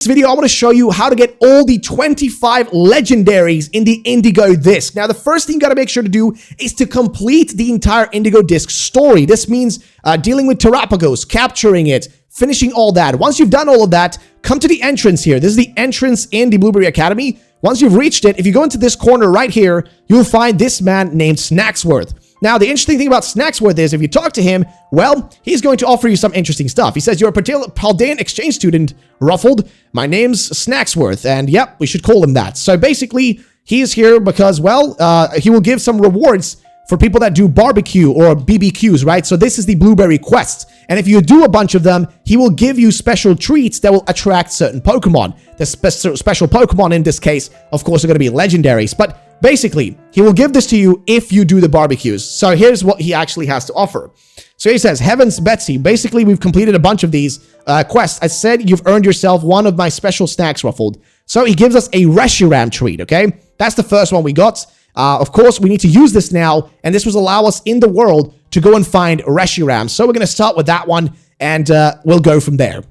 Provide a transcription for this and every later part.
This video, I want to show you how to get all the 25 legendaries in the Indigo disc. Now, the first thing you got to make sure to do is to complete the entire Indigo disc story. This means dealing with Terrapagos, capturing it, finishing all that. Once you've done all of that, come to the entrance here. This is the entrance in the Blueberry Academy. Once you've reached it, if you go into this corner right here, you'll find this man named Snacksworth. Now, the interesting thing about Snacksworth is if you talk to him, well, he's going to offer you some interesting stuff. He says, you're a Paldean exchange student, Ruffled. My name's Snacksworth, and yep, we should call him that. So basically, he is here because, well, he will give some rewards for people that do barbecue or BBQs, right? So this is the Blueberry Quest. And if you do a bunch of them, he will give you special treats that will attract certain Pokemon. The special Pokemon in this case, of course, are going to be legendaries. But basically, he will give this to you if you do the barbecues. So here's what he actually has to offer. So he says, Heavens Betsy, basically we've completed a bunch of these quests. I said you've earned yourself one of my special snacks, Ruffled. So he gives us a Reshiram treat, okay? That's the first one we got. Of course, we need to use this now, and this will allow us in the world to go and find Reshiram. So we're going to start with that one, and we'll go from there.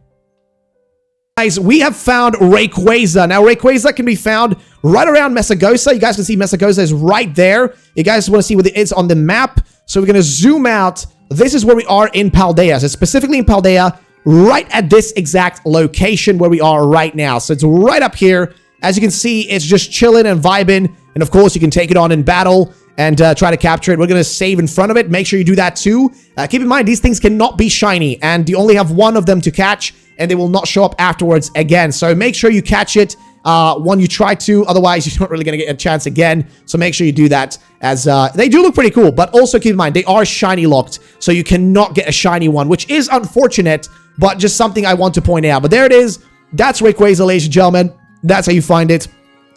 Guys, we have found Rayquaza. Now, Rayquaza can be found right around Mesagosa. You guys can see Mesagosa is right there. You guys want to see what it is on the map. So we're going to zoom out. This is where we are in Paldea. So specifically in Paldea, right at this exact location where we are right now. So it's right up here. As you can see, it's just chilling and vibing. And of course, you can take it on in battle and try to capture it. We're going to save in front of it. Make sure you do that too. Keep in mind, these things cannot be shiny, and you only have one of them to catch, and they will not show up afterwards again. So make sure you catch it when you try to. Otherwise, you're not really going to get a chance again. So make sure you do that, as they do look pretty cool. But also keep in mind, they are shiny locked, so you cannot get a shiny one, which is unfortunate, but just something I want to point out. But there it is. That's Rayquaza, ladies and gentlemen. That's how you find it.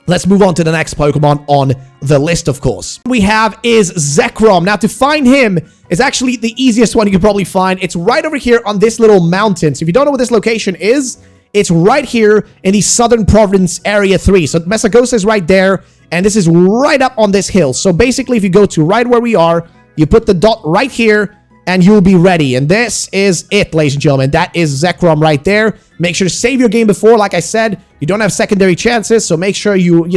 Let's move on to the next Pokemon on the list, of course. We have is Zekrom. Now, to find him is actually the easiest one you can probably find. It's right over here on this little mountain. So if you don't know what this location is, it's right here in the Southern Province Area 3. So Mesagosa is right there, and this is right up on this hill. So basically, if you go to right where we are, you put the dot right here, and you'll be ready. And this is it, ladies and gentlemen. That is Zekrom right there. Make sure to save your game before. Like I said, you don't have secondary chances, so make sure you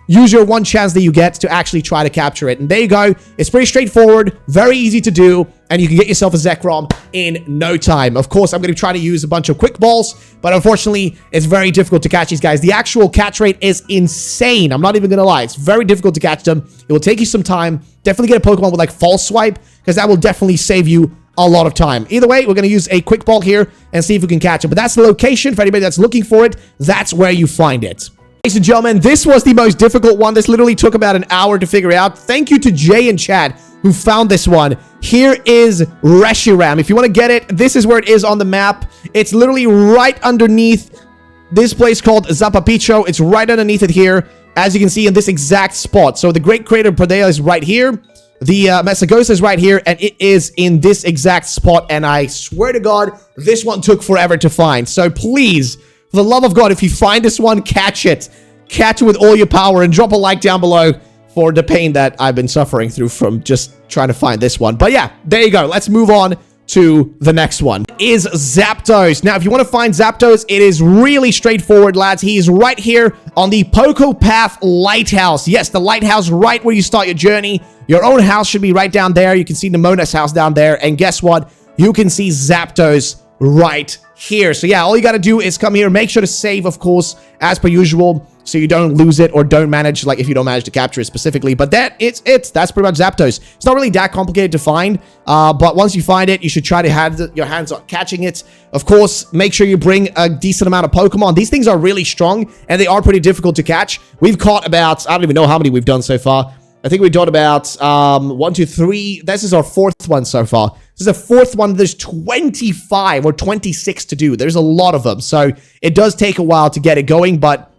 use your one chance that you get to actually try to capture it. And there you go. It's pretty straightforward, very easy to do, and you can get yourself a Zekrom in no time. Of course, I'm going to try to use a bunch of quick balls, but unfortunately, it's very difficult to catch these guys. The actual catch rate is insane. I'm not even going to lie. It's very difficult to catch them. It will take you some time. Definitely get a Pokemon with like False Swipe, because that will definitely save you a lot of time. Either way, we're going to use a quick ball here and see if we can catch it. But that's the location for anybody that's looking for it. That's where you find it. Ladies and gentlemen, this was the most difficult one. This literally took about an hour to figure out. Thank you to Jay and Chad who found this one. Here is Reshiram. If you want to get it, this is where it is on the map. It's literally right underneath this place called Zapapicho. It's right underneath it here, as you can see in this exact spot. So the Great Crater of Paldea is right here. The Mesagosa is right here, and it is in this exact spot, and I swear to God, this one took forever to find. So please, for the love of God, if you find this one, catch it. Catch it with all your power, and drop a like down below for the pain that I've been suffering through from just trying to find this one. But yeah, there you go. Let's move on to the next one. Is Zapdos. Now, if you want to find Zapdos, it is really straightforward, lads. He's right here on the Poco Path Lighthouse. Yes, the lighthouse right where you start your journey. Your own house should be right down there. You can see Nemona's house down there. And guess what? You can see Zapdos right here. So yeah, all you got to do is come here. Make sure to save, of course, as per usual, so you don't lose it or don't manage, like if you don't manage to capture it specifically. But that's pretty much Zapdos. It's not really that complicated to find, but once you find it, you should try to have your hands on catching it. Of course, make sure you bring a decent amount of Pokemon. These things are really strong, and they are pretty difficult to catch. We've caught about, I don't even know how many we've done so far. I think we've done about 1, 2, 3. This is our fourth one so far. This is the fourth one. There's 25 or 26 to do. There's a lot of them. So it does take a while to get it going, but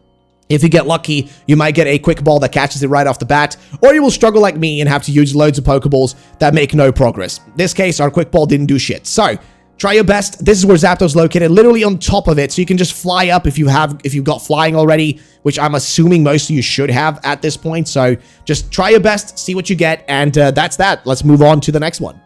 if you get lucky, you might get a quick ball that catches it right off the bat, or you will struggle like me and have to use loads of Pokeballs that make no progress. In this case, our quick ball didn't do shit. So try your best. This is where Zapdos is located, literally on top of it. So you can just fly up if you've got flying already, which I'm assuming most of you should have at this point. So just try your best, see what you get, and that's that. Let's move on to the next one.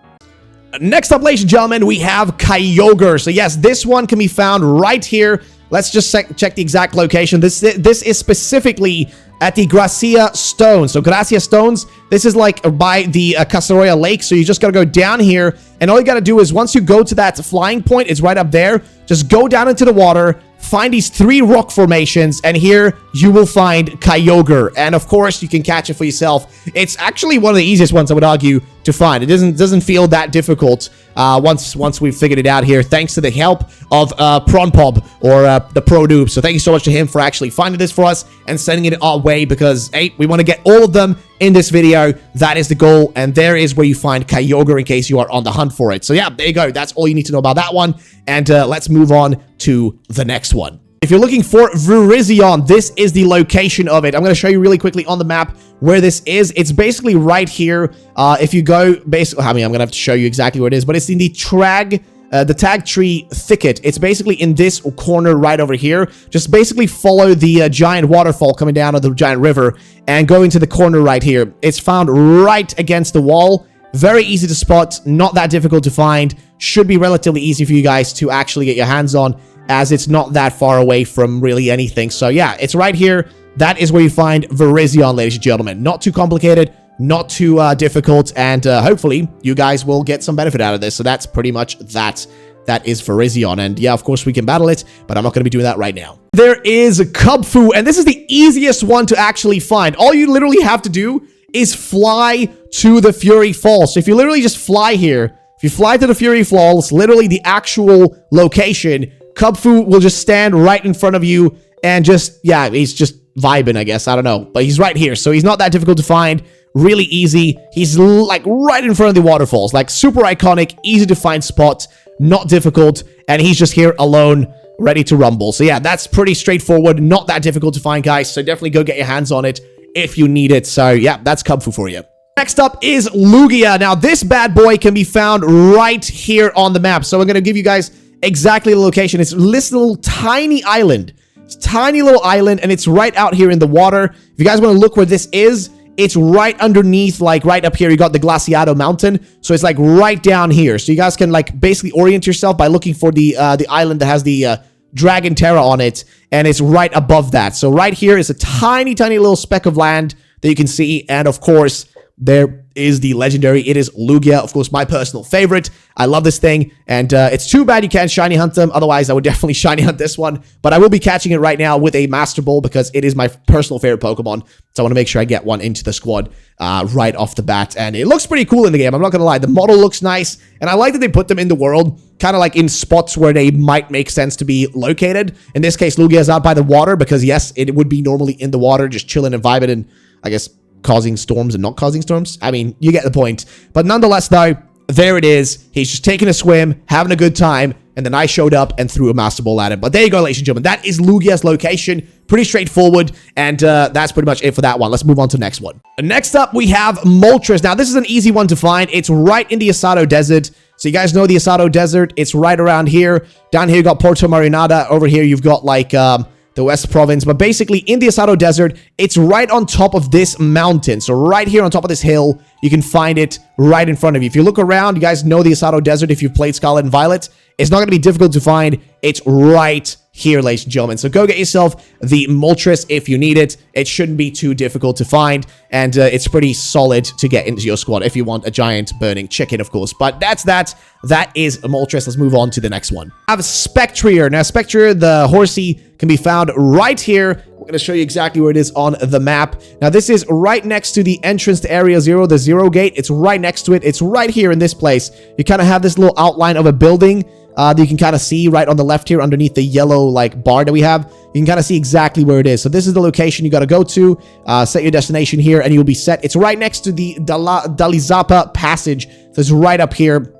Next up, ladies and gentlemen, we have Kyogre. So yes, this one can be found right here let's just check the exact location. This is specifically at the Gracia Stones. So Gracia Stones, this is like by the Casaroya Lake. So you just got to go down here. And all you got to do is once you go to that flying point, it's right up there. Just go down into the water, find these 3 rock formations, and here you will find Kyogre. And of course, you can catch it for yourself. It's actually one of the easiest ones, I would argue, to find. It doesn't feel that difficult once we've figured it out here, thanks to the help of Pronpop or the Pro Noob. So thank you so much to him for actually finding this for us and sending it our way, because hey, we want to get all of them in this video. That is the goal, and there is where you find Kyogre in case you are on the hunt for it. So yeah, there you go. That's all you need to know about that one, and let's move on to the next one. If you're looking for Virizon, this is the location of it. I'm going to show you really quickly on the map where this is. It's basically right here. If you go, basically, I mean, I'm going to have to show you exactly where it is, but it's in the tag tree thicket. It's basically in this corner right over here. Just basically follow the giant waterfall coming down of the giant river and go into the corner right here. It's found right against the wall. Very easy to spot, not that difficult to find. Should be relatively easy for you guys to actually get your hands on, as it's not that far away from really anything. So yeah, it's right here. That is where you find Virizon, ladies and gentlemen. Not too complicated, not too difficult, and hopefully you guys will get some benefit out of this. So that's pretty much that. That is Virizon, and yeah, of course we can battle it, but I'm not going to be doing that right now. There is Kubfu, and this is the easiest one to actually find. All you literally have to do is fly to the Fury Falls. So if you literally just fly here, if you fly to the Fury Falls, literally the actual location, Kubfu will just stand right in front of you and just, yeah, he's just vibing, I guess. I don't know, but he's right here. So he's not that difficult to find. Really easy. He's like right in front of the waterfalls, like super iconic, easy to find spot, not difficult. And he's just here alone, ready to rumble. So yeah, that's pretty straightforward. Not that difficult to find, guys. So definitely go get your hands on it if you need it. So yeah, that's Kubfu for you. Next up is Lugia. Now this bad boy can be found right here on the map. So I'm going to give you guys exactly the location. It's this little tiny island. It's a tiny little island, and it's right out here in the water. If you guys want to look where this is, it's right underneath, like right up here. You got the Glaciado Mountain, so it's like right down here. So you guys can like basically orient yourself by looking for the island that has the Dragon Terra on it, and it's right above that. So right here is a tiny, tiny little speck of land that you can see, and of course, there is the legendary. It is Lugia, of course, my personal favorite. I love this thing, and it's too bad you can't shiny hunt them. Otherwise, I would definitely shiny hunt this one, but I will be catching it right now with a Master Ball because it is my personal favorite Pokemon, so I want to make sure I get one into the squad right off the bat, and it looks pretty cool in the game. I'm not going to lie. The model looks nice, and I like that they put them in the world, kind of like in spots where they might make sense to be located. In this case, Lugia is out by the water because, yes, it would be normally in the water, just chilling and vibing and, I guess, causing storms and not causing storms. I mean, you get the point. But nonetheless, though, there it is. He's just taking a swim, having a good time, and then I showed up and threw a Master Ball at him. But there you go, ladies and gentlemen. That is Lugia's location. Pretty straightforward, and that's pretty much it for that one. Let's move on to the next one. Next up, we have Moltres. Now, this is an easy one to find. It's right in the Asado Desert. So you guys know the Asado Desert. It's right around here. Down here, you got Porto Marinada. Over here, you've got, like, the West Province, but basically in the Asado Desert, it's right on top of this mountain. So right here on top of this hill, you can find it right in front of you. If you look around, you guys know the Asado Desert if you've played Scarlet and Violet. It's not going to be difficult to find. It's right here, ladies and gentlemen. So go get yourself the Moltres if you need it. It shouldn't be too difficult to find, and it's pretty solid to get into your squad if you want a giant burning chicken, of course. But that's that. That is Moltres. Let's move on to the next one. I have Spectrier. Now, Spectrier, the horsey, can be found right here. We're going to show you exactly where it is on the map. Now, this is right next to the entrance to Area 0, the 0 gate. It's right next to it. It's right here in this place. You kind of have this little outline of a building that you can kind of see right on the left here underneath the yellow like bar that we have. You can kind of see exactly where it is. So this is the location you got to go to. Set your destination here and you'll be set. It's right next to the Dalizapa passage. So it's right up here.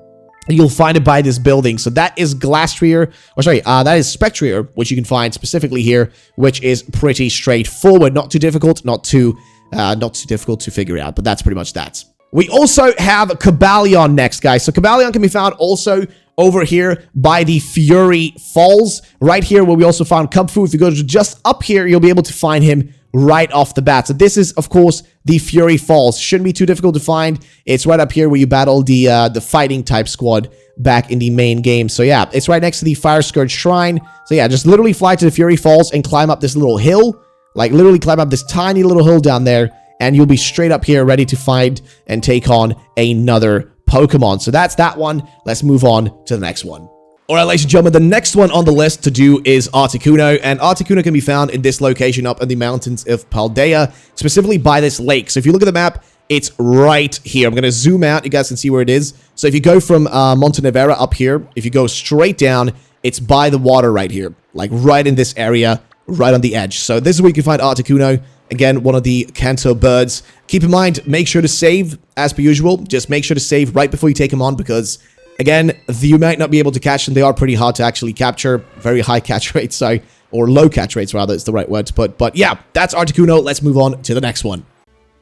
You'll find it by this building. So that is Glacstrier, or sorry, that is Spectrier, which you can find specifically here, which is pretty straightforward. Not too difficult, not too difficult to figure out, but that's pretty much that. We also have Cobalion next, guys. So Cobalion can be found also over here by the Fury Falls, right here where we also found Kubfu. If you go to just up here, you'll be able to find him right off the bat. So this is, of course, the Fury Falls. Shouldn't be too difficult to find. It's right up here where you battle the fighting type squad back in the main game. So yeah, it's right next to the Fire Scourge Shrine. So yeah, just literally fly to the Fury Falls and climb up this little hill. Like literally climb up this tiny little hill down there, and you'll be straight up here ready to find and take on another Pokemon. So that's that one. Let's move on to the next one. Alright, ladies and gentlemen, the next one on the list to do is Articuno, and Articuno can be found in this location up in the mountains of Paldea, specifically by this lake. So if you look at the map, it's right here. I'm going to zoom out. You guys can see where it is. So if you go from Montenevera up here, if you go straight down, it's by the water right here, like right in this area, right on the edge. So this is where you can find Articuno. Again, one of the Kanto birds. Keep in mind, make sure to save as per usual. Just make sure to save right before you take him on because, again, you might not be able to catch them. They are pretty hard to actually capture. Very high catch rates, so, or low catch rates, rather, is the right word to put. But yeah, that's Articuno. Let's move on to the next one.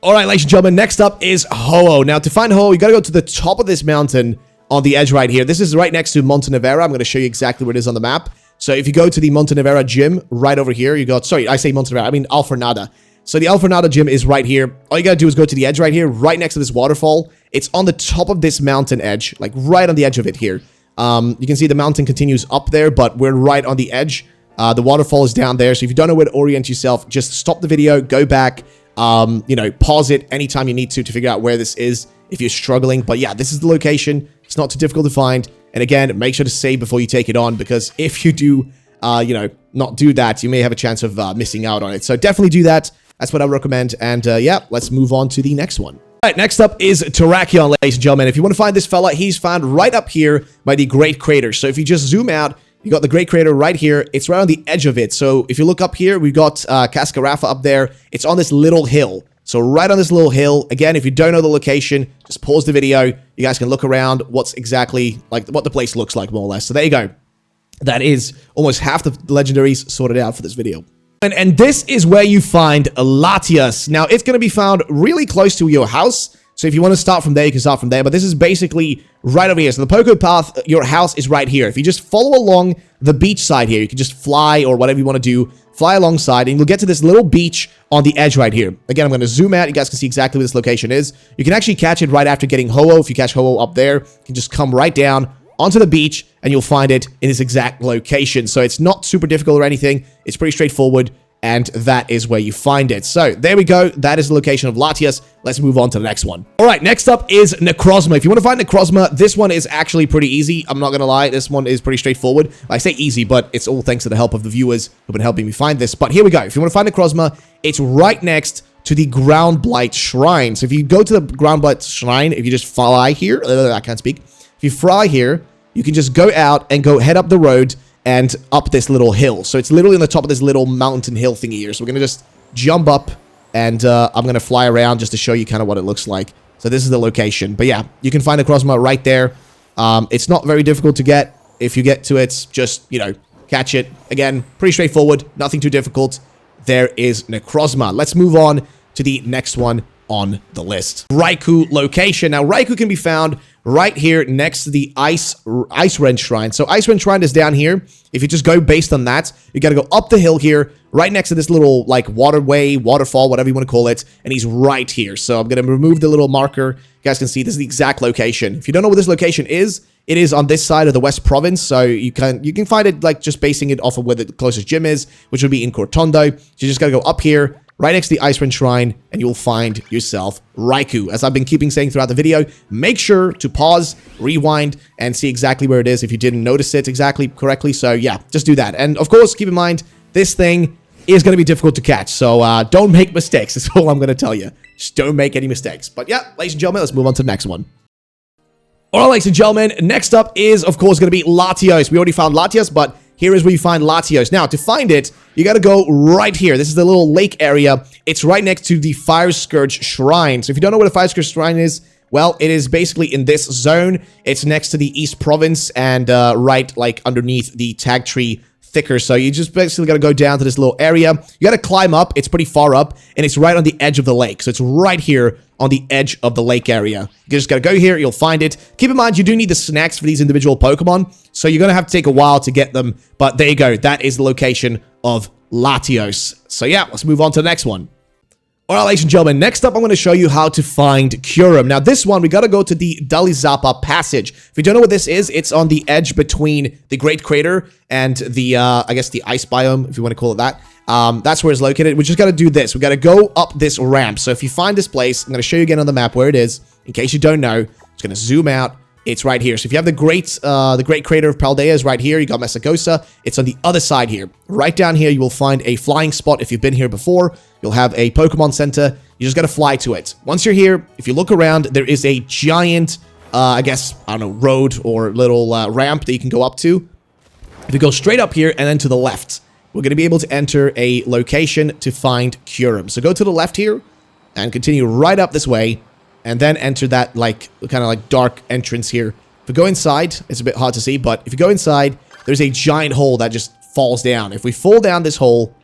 Alright, ladies and gentlemen, next up is Ho-Oh. Now, to find Ho-Oh, you gotta go to the top of this mountain on the edge right here. This is right next to Montenevera. I'm gonna show you exactly where it is on the map. So if you go to the Montenevera gym right over here, you got, sorry, I say Montenevera, I mean Alfornada. So the Alfornada gym is right here. All you gotta do is go to the edge right here, right next to this waterfall. It's on the top of this mountain edge, like right on the edge of it here. You can see the mountain continues up there, but we're right on the edge. The waterfall is down there. So if you don't know where to orient yourself, just stop the video, go back, you know, pause it anytime you need to figure out where this is if you're struggling. But yeah, this is the location. It's not too difficult to find. And again, make sure to save before you take it on, because if you do, you know, not do that, you may have a chance of missing out on it. So definitely do that. That's what I recommend. And yeah, let's move on to the next one. All right, next up is Terrakion, ladies and gentlemen. If you want to find this fella, he's found right up here by the Great Crater. So if you just zoom out, you got the Great Crater right here. It's right on the edge of it. So if you look up here, we've got Cascarafa up there. It's on this little hill. So right on this little hill. Again, if you don't know the location, just pause the video. You guys can look around what's exactly, like, what the place looks like, more or less. So there you go. That is almost half the legendaries sorted out for this video. And this is where you find Latias. Now, it's going to be found really close to your house. So if you want to start from there, you can start from there. But this is basically right over here. So the Poké Path, your house is right here. If you just follow along the beach side here, you can just fly or whatever you want to do. Fly alongside and you'll get to this little beach on the edge right here. Again, I'm going to zoom out. You guys can see exactly where this location is. You can actually catch it right after getting Ho-Oh. If you catch Ho-Oh up there, you can just come right down onto the beach and you'll find it in this exact location. So it's not super difficult or anything. It's pretty straightforward. And that is where you find it. So there we go. That is the location of Latias. Let's move on to the next one. All right, next up is Necrozma. If you want to find Necrozma, this one is actually pretty easy. I'm not going to lie. This one is pretty straightforward. I say easy, but it's all thanks to the help of the viewers who've been helping me find this. But here we go. If you want to find Necrozma, it's right next to the Ground Blight Shrine. So if you go to the Ground Blight Shrine, if you just fly here, I can't speak. If you fly here, you can just go out and go head up the road and up this little hill. So it's literally on the top of this little mountain hill thingy here. So we're going to just jump up and I'm going to fly around just to show you kind of what it looks like. So this is the location. But yeah, you can find Necrozma right there. It's not very difficult to get. If you get to it, just, you know, catch it. Again, pretty straightforward. Nothing too difficult. There is Necrozma. Let's move on to the next one on the list. Raikou location. Now, Raikou can be found right here next to the Ice Wrench Shrine. So Ice Wrench Shrine is down here. If you just go based on that, you got to go up the hill here, right next to this little, like, waterway, waterfall, whatever you want to call it, and he's right here. So I'm going to remove the little marker. You guys can see this is the exact location. If you don't know where this location is, it is on this side of the West Province, so you can find it, like, just basing it off of where the closest gym is, which would be in Cortondo. So you just got to go up here, right next to the Ice Wrench Shrine, and you'll find yourself Raikou. As I've been keeping saying throughout the video, make sure to pause, rewind, and see exactly where it is if you didn't notice it exactly correctly. So yeah, just do that. And of course, keep in mind, this thing is going to be difficult to catch. So don't make mistakes. That's all I'm going to tell you. Just don't make any mistakes. But yeah, ladies and gentlemen, let's move on to the next one. Alright, ladies and gentlemen, next up is, of course, going to be Latios. We already found Latias, but here is where you find Latios. Now, to find it, you got to go right here. This is the little lake area. It's right next to the Fire Scourge Shrine. So if you don't know what a Fire Scourge Shrine is, well, it is basically in this zone. It's next to the East Province and right, like, underneath the Tag Tree Thicker. So you just basically got to go down to this little area. You got to climb up. It's pretty far up, and it's right on the edge of the lake. So it's right here on the edge of the lake area. You just got to go here. You'll find it. Keep in mind, you do need the snacks for these individual Pokemon, so you're going to have to take a while to get them. But there you go. That is the location of Latios. So yeah, let's move on to the next one. Alright, ladies and gentlemen, next up I'm going to show you how to find Kyurem. Now this one, we got to go to the Dalizapa Passage. If you don't know what this is, it's on the edge between the Great Crater and the, I guess the ice biome, if you want to call it that. That's where it's located. We just got to do this. We got to go up this ramp. So if you find this place, I'm going to show you again on the map where it is. In case you don't know, it's going to zoom out. It's right here. So if you have the Great Crater of Paldea is right here. You got Mesagosa. It's on the other side here. Right down here, you will find a flying spot. If you've been here before, you'll have a Pokemon Center. You just got to fly to it. Once you're here, if you look around, there is a giant, I guess, I don't know, road or little ramp that you can go up to. If you go straight up here and then to the left, we're going to be able to enter a location to find Kyurem. So go to the left here and continue right up this way. And then enter that, like, kind of like dark entrance here. If we go inside, it's a bit hard to see, but if you go inside, there's a giant hole that just falls down. If we fall down this hole,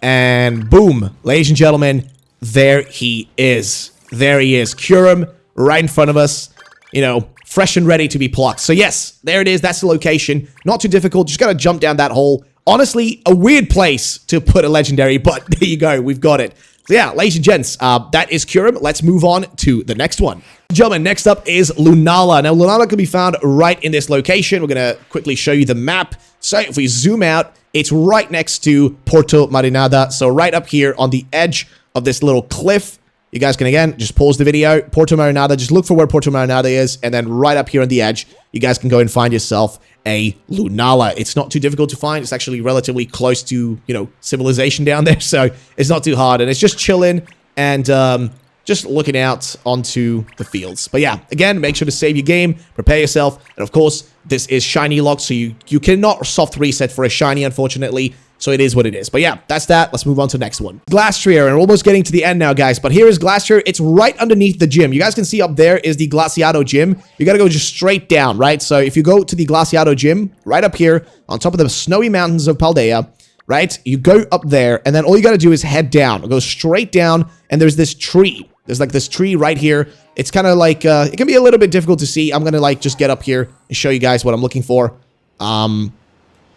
and boom, ladies and gentlemen, there he is. There he is. Kyurem, right in front of us, you know, fresh and ready to be plucked. So yes, there it is. That's the location. Not too difficult. Just got to jump down that hole. Honestly, a weird place to put a legendary, but there you go. We've got it. So yeah, ladies and gents, that is Kyurem. Let's move on to the next one. Gentlemen, next up is Lunala. Now, Lunala can be found right in this location. We're going to quickly show you the map. So if we zoom out, it's right next to Porto Marinada. So right up here on the edge of this little cliff. You guys can, again, just pause the video. Porto Marinada, just look for where Porto Marinada is. And then right up here on the edge, you guys can go and find yourself a Lunala. It's not too difficult to find. It's actually relatively close to, you know, civilization down there. So it's not too hard. And it's just chilling and just looking out onto the fields. But yeah, again, make sure to save your game, prepare yourself. And of course, this is shiny locked. So you cannot soft reset for a shiny, unfortunately. So it is what it is. But yeah, that's that. Let's move on to the next one. Glacstrier, and we're almost getting to the end now, guys. But here is Glacstrier. It's right underneath the gym. You guys can see up there is the Glaciado gym. You got to go just straight down, right? So if you go to the Glaciado gym, right up here on top of the snowy mountains of Paldea, right? You go up there, and then all you got to do is head down. Go straight down, and there's this tree. There's like this tree right here. It's kind of like, it can be a little bit difficult to see. I'm going to like just get up here and show you guys what I'm looking for.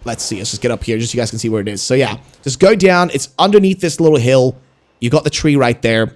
Let's see. Let's just get up here just so you guys can see where it is. So yeah, just go down. It's underneath this little hill. You got the tree right there.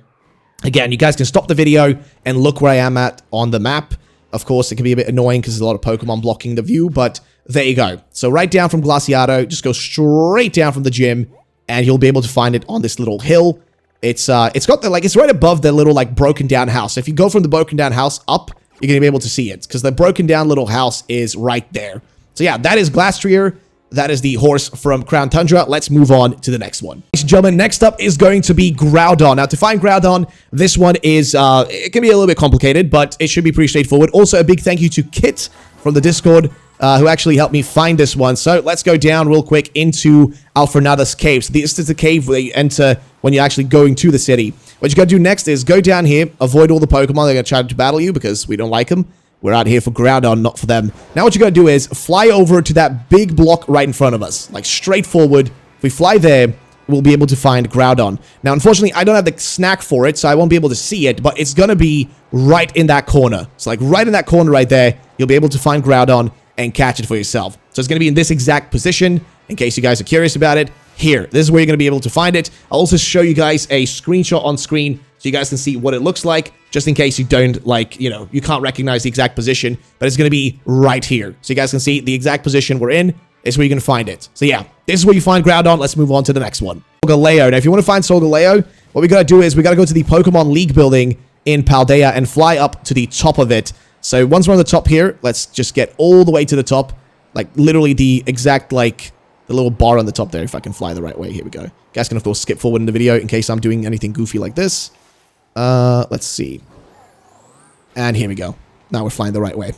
Again, you guys can stop the video and look where I am at on the map. Of course, it can be a bit annoying because there's a lot of Pokemon blocking the view, but there you go. So right down from Glaciado, just go straight down from the gym and you'll be able to find it on this little hill. It's got the, like, it's right above the little, like, broken down house. If you go from the broken down house up, you're going to be able to see it because the broken down little house is right there. So yeah, that is Glacstrier. That is the horse from Crown Tundra. Let's move on to the next one. Ladies and gentlemen, next up is going to be Groudon. Now, to find Groudon, this one is, it can be a little bit complicated, but it should be pretty straightforward. Also, a big thank you to Kit from the Discord, who actually helped me find this one. So let's go down real quick into Alfrenadas Cave. So this is the cave where you enter when you're actually going to the city. What you got to do next is go down here, avoid all the Pokemon that are going to try to battle you because we don't like them. We're out here for Groudon, not for them. Now what you got to do is fly over to that big block right in front of us. Like straight forward. If we fly there, we'll be able to find Groudon. Now, unfortunately, I don't have the snack for it, so I won't be able to see it, but it's going to be right in that corner. So like right in that corner right there, you'll be able to find Groudon and catch it for yourself. So it's going to be in this exact position, in case you guys are curious about it. Here, this is where you're going to be able to find it. I'll also show you guys a screenshot on screen so you guys can see what it looks like, just in case you don't, like, you know, you can't recognize the exact position, but it's going to be right here. So you guys can see the exact position we're in is where you're going to find it. So yeah, this is where you find Groudon. Let's move on to the next one. Solgaleo. Now, if you want to find Solgaleo, what we got to do is we got to go to the Pokemon League building in Paldea and fly up to the top of it. So once we're on the top here, let's just get all the way to the top, like literally the exact, like, the little bar on the top there, if I can fly the right way. Here we go. You guys can, of course, skip forward in the video in case I'm doing anything goofy like this. Let's see. And here we go. Now we're flying the right way.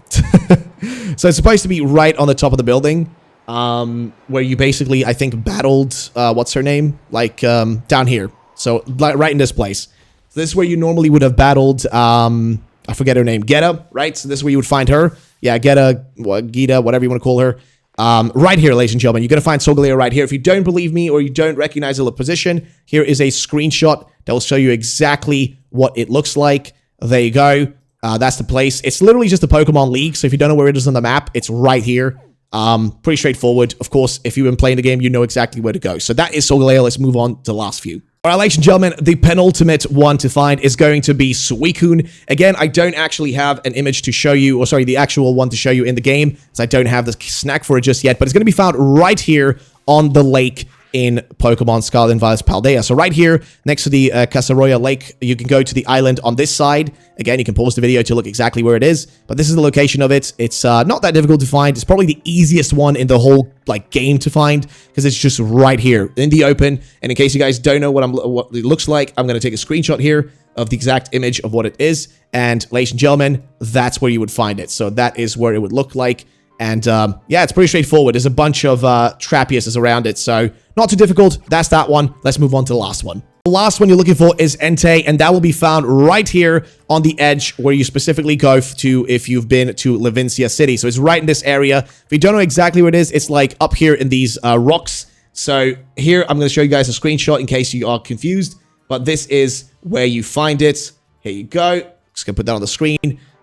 So it's supposed to be right on the top of the building, where you basically, I think, battled, what's her name? Like, down here. So, like, right in this place. So this is where you normally would have battled, I forget her name, Geta, right? So this is where you would find her. Yeah, Geta, whatever you want to call her. Right here, ladies and gentlemen, you're going to find Solgaleo right here. If you don't believe me or you don't recognize the position, here is a screenshot that will show you exactly what it looks like. There you go. That's the place. It's literally just the Pokemon League, so if you don't know where it is on the map, it's right here. Pretty straightforward. Of course, if you've been playing the game, you know exactly where to go. So that is Solgaleo. Let's move on to the last few. All right, ladies and gentlemen, the penultimate one to find is going to be Suicune. Again, I don't actually have an image to show you, or sorry, the actual one to show you in the game, as I don't have the snack for it just yet, but it's going to be found right here on the lake in Pokemon Scarlet and Violet Paldea. So right here, next to the Casaroya Lake, you can go to the island on this side. Again, you can pause the video to look exactly where it is, but this is the location of it. It's not that difficult to find. It's probably the easiest one in the whole game to find, because it's just right here in the open. And in case you guys don't know what it looks like, I'm going to take a screenshot here of the exact image of what it is. And ladies and gentlemen, that's where you would find it. So that is where it would look like. And yeah, it's pretty straightforward. There's a bunch of Trapiuses around it, so not too difficult. That's that one. Let's move on to the last one. The last one you're looking for is Entei, and that will be found right here on the edge where you specifically go to if you've been to Levincia City. So it's right in this area. If you don't know exactly where it is, it's like up here in these rocks. So here, I'm going to show you guys a screenshot in case you are confused, but this is where you find it. Here you go. Just going to put that on the screen.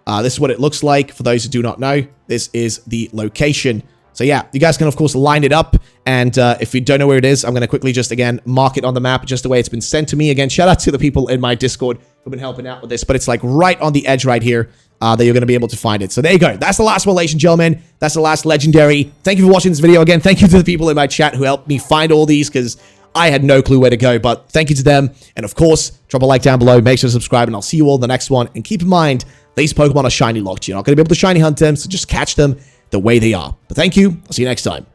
This is what it looks like. For those who do not know, this is the location. So yeah, you guys can, of course, line it up. And if you don't know where it is, I'm going to quickly just, again, mark it on the map just the way it's been sent to me. Again, shout out to the people in my Discord who've been helping out with this. But it's like right on the edge right here that you're going to be able to find it. So there you go. That's the last one, ladies and gentlemen. That's the last legendary. Thank you for watching this video. Again, thank you to the people in my chat who helped me find all these, because I had no clue where to go, but thank you to them. And of course, drop a like down below, make sure to subscribe, and I'll see you all in the next one. And keep in mind, these Pokemon are shiny locked. You're not going to be able to shiny hunt them, so just catch them the way they are. But thank you. I'll see you next time.